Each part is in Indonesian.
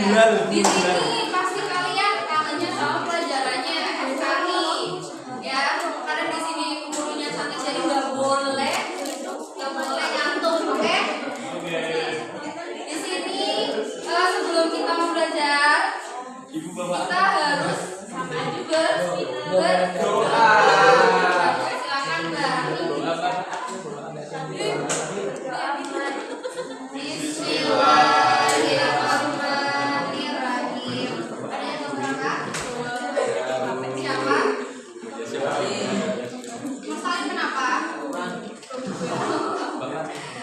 Di sini pasti kalian kangennya sama pelajarannya SKI, ya. Karena di sini gurunya cantik, jadi nggak boleh ngantuk, oke? Di sini sebelum kita mau belajar, kita harus maju berdoa. Silakan Mbak. Bismillahirrahmanirrahim. Ada yang beberapa? Siapa? Masalahnya kenapa?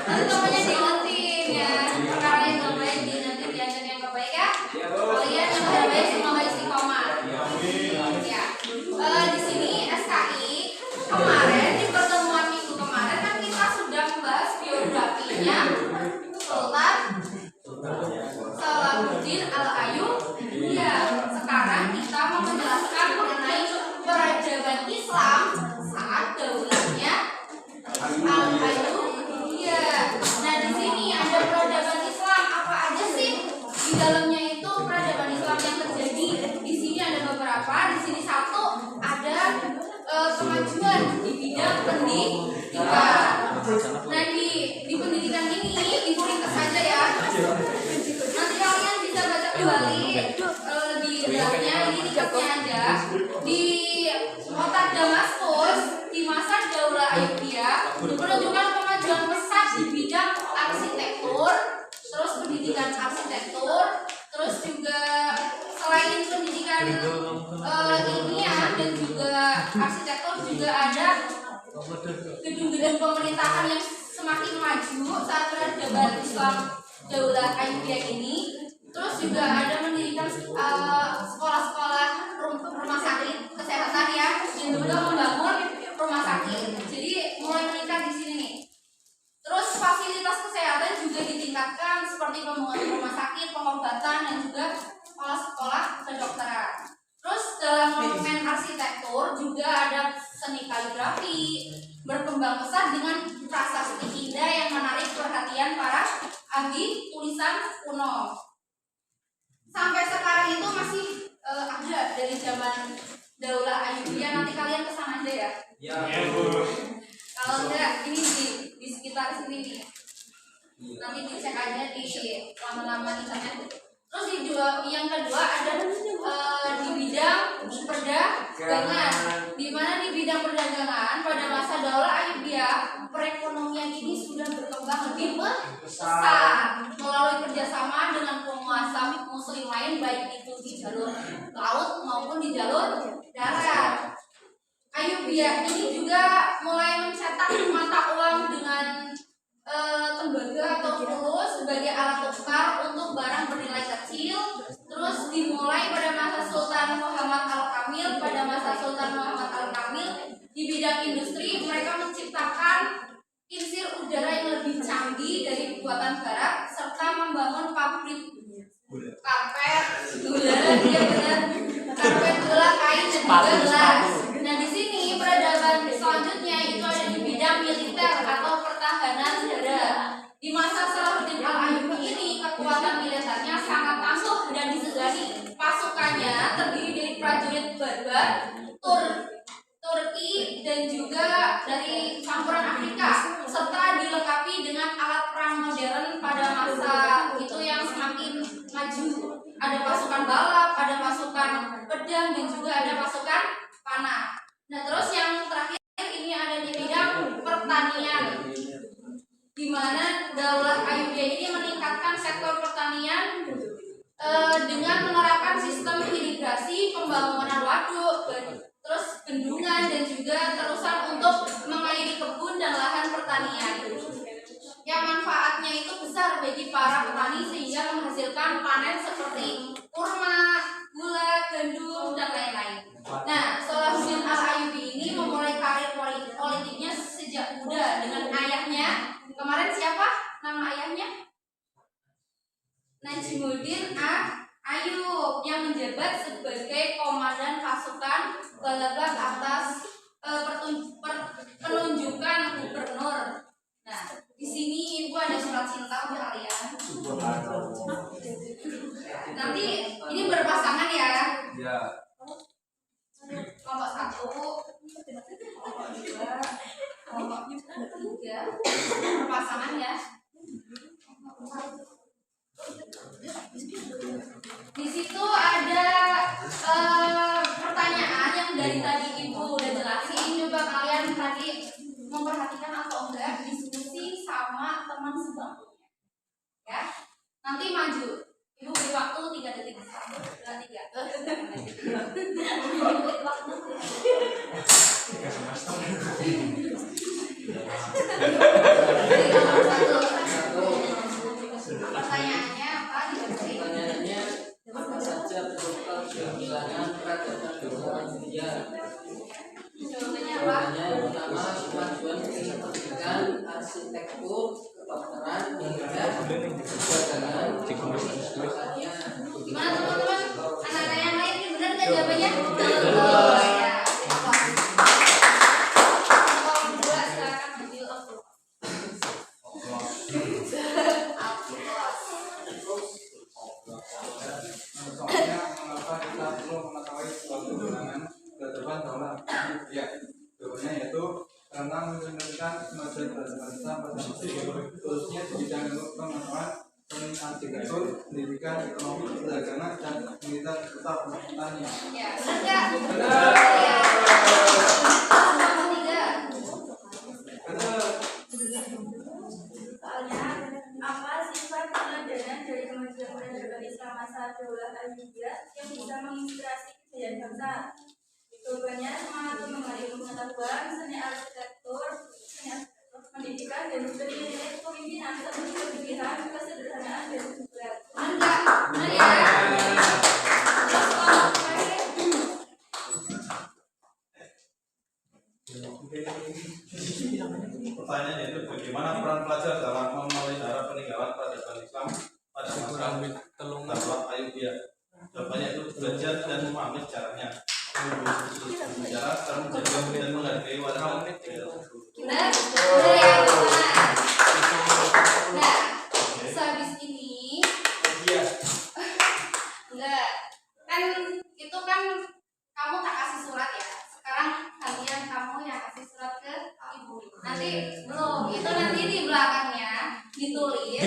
Nanti namanya diingetin ya. Perkara yang gak baik diingetin, diajar yang gak baik ya. Kalian yang gak baik semoga istiqomah. Ya. Di sini SKI kemarin di pertemuan minggu kemarin kan kita sudah membahas biografinya Sultan Salahuddin Al-Ayyubi. Ya, sekarang kita mau menjelaskan mengenai peradaban Islam saat daulahnya Al-Ayyubi. Nah, di sini ada peradaban Islam apa aja sih? Di dalamnya itu peradaban Islam yang terjadi. Di sini ada beberapa. Di sini satu ada kemajuan di bidang pendidikan. Nah, di pendidikan ini ibu ringkas saja ya. Nanti kalian bisa baca kembali lebih dalamnya. Ini ringkasnya aja. Di kota Damaskus di masa Daulah Ayyubiyah menunjukkan kemajuan pesat di bidang arsitektur, terus pendidikan arsitektur, terus juga selain pendidikan ilmiah dan juga arsitektur juga ada gedung-gedung pemerintahan yang semakin maju saat peradaban Islam Daulah Ayyubiyah ini. Terus juga ada mendirikan sekolah-sekolah rumah sakit kesehatan ya, dan juga membangun rumah sakit. Jadi mulai meningkat di sini nih. Terus fasilitas kesehatan juga ditingkatkan seperti pembangunan rumah sakit, pengobatan, dan juga sekolah-sekolah kedokteran. Terus dalam monumen arsitektur juga ada seni kaligrafi berkembang pesat dengan prasasti indah yang menarik perhatian para ahli tulisan kuno. Sampai sekarang itu masih ada dari zaman Daulah Ayyubiyah. Nanti kalian kesana aja ya. Kalau enggak, ini di sekitar sini nih. Nanti dicek aja di lama-lama di sana. Terus yang kedua ada di bidang perdagangan. Di mana di bidang perdagangan pada masa Daulah Ayyubiyah perekonomian ini sudah berkembang lebih pesat melalui kerjasama dengan penguasa Muslim lain, baik itu di jalur laut maupun di jalur darat. Ayyubiyah ini juga mulai mencetak mata uang dengan tembaga atau fulus sebagai alat tukar untuk barang bernilai kecil. Terus dimulai pada masa Sultan Muhammad Al-Kamil. Pada masa Sultan Muhammad Al-Kamil di bidang industri mereka menciptakan kincir udara yang lebih canggih dari buatan barat serta membangun pabrik karpet, gula, dia benar, karpet, gula, kain, dan juga gelas. Nah, di sini peradaban selanjutnya itu ada di bidang militer atau pertahanan udara. Di masa Salahuddin Al-Ayyubi ini kekuatan militernya sangat tangguh dan disegani. Pasukannya terdiri dari prajurit Berber, Turki, dan juga dari campuran Afrika, serta dilengkapi dengan alat perang modern pada masa itu yang semakin maju. Ada pasukan balap, ada pasukan pedang, dan juga ada pasukan panah. Nah, terus yang terakhir ini ada di bidang pertanian, di mana Daulah Ayyubiyah ini meningkatkan sektor pertanian dengan menerapkan sistem irigasi, pembangunan waduk, terus bendungan, dan juga terusan untuk mengairi kebun dan lahan pertanian. Yang manfaatnya itu besar bagi para petani sehingga menghasilkan panen seperti kurma, gula, gandum, dan lain-lain. Nah, Salahuddin Al-Ayyubi ini memulai karir politiknya sejak muda dengan ayahnya. Kemarin siapa nama ayahnya? Najmuddin Ayyub yang menjabat sebagai komandan pasukan Pertanyaannya apa? Pertanyaannya apa saja penyebab kehilangan peradaban Indonesia? Jawabannya apa? Jawabannya yang pertama kemajuan ilmu pendidikan, arsitektur, kedokteran, hingga perdagangan, pertanian. Gimana teman-teman? Anak-anak yang lain ini benar nggak jawabannya? Betul ya. Kelompok dua silakan ambil aku. Soalnya mengapa kita perlu mengetahui suatu kehilangan peradaban daulah ya jawabannya yaitu karena menunjukkan kemajuan peradaban Islam pada masa itu khususnya di bidang ilmu pengetahuan, seni, arsitektur, pendidikan, ekonomi, perdagangan, dan militer serta pertanian. Ya, benar nggak? Benar. Ya. Kelompok tiga. Soalnya, apa sifat peneladan dari kemajuan peradaban Islam masa Daulah Ayyubiyah yang bisa menginspirasi kejayaan bangsa? Jawabannya semangat mengembangkan ilmu pengetahuan, seni arsitektur, pendidikan, dan nilai-nilai kepemimpinan serta kegigihan, kesederhanaan, dan kejujuran. Benar nggak? Benar ya. Terus kelompok terakhir. Pertanyaannya itu bagaimana peran pelajar dalam memelihara peninggalan peradaban Islam pada masa Daulah Ayyubiyah? Jawabannya itu belajar dan memahami sejarahnya, sejarah serta menjaga dan menghargai warisan budaya tersebut. Benar? Benar ya, benar. Nah, sehabis ini enggak kan itu kan kamu tak kasih surat ya. Sekarang kalian kamu yang kasih surat ke ibu. Nanti belum, itu nanti di belakangnya ditulis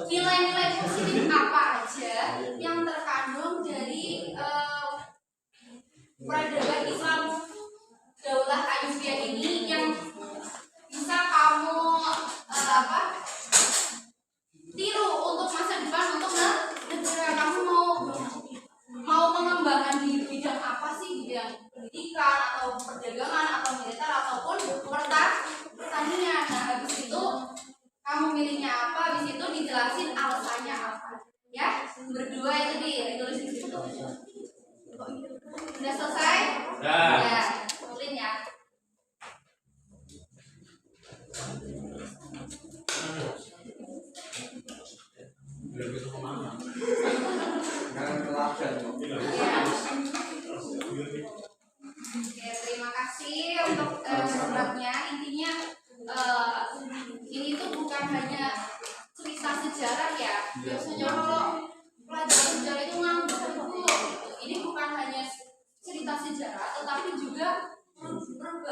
nilai-nilai positif apa aja yang terkandung dari peradaban Islam Daulah Ayyubiyah ini yang bisa kamu tiru untuk masa depan untuk negara kamu mau mengembangkan di bidang apa sih, di bidang pendidikan atau perdagangan atau militer ataupun pertanian. Nah habis itu kamu milihnya apa, habis itu dijelasin alasannya apa ya, berdua itu ditulis di situ. Udah selesai? Ya, tulis ya. Oke, terima kasih untuk suratnya. Intinya ini tuh bukan hanya cerita sejarah ya. Biasanya kalau pelajaran sejarah itu ngambek buku. Ini bukan hanya cerita sejarah, tetapi juga perubahan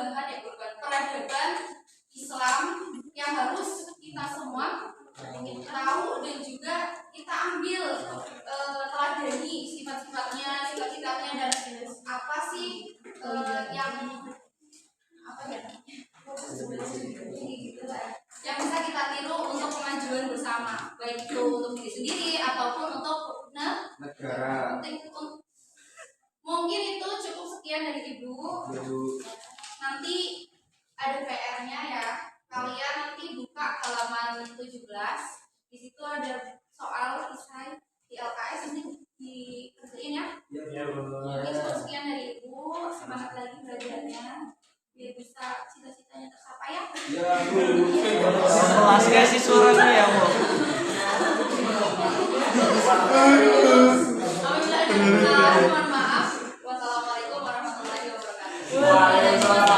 peradaban Islam yang harus kita semua tahu dan juga kita ambil teladani sifat-sifatnya dan apa sih yang yang bisa kita tiru untuk kemajuan bersama, baik itu untuk diri sendiri ataupun untuk negara. Mungkin itu cukup sekian dari ibu. Nanti ada PR-nya ya. Kalian nanti buka halaman 17. Di situ ada soal isai di LKS, nanti dikerjain ya. Mungkin cukup sekian dari ibu. Semangat lagi belajarnya biar bisa cita-citanya tercapai ya. Kelas kasih suratnya ya, Bu. Apabila ada kesalahan, mohon maaf. Wassalamualaikum warahmatullahi wabarakatuh. Waalaikumsalam.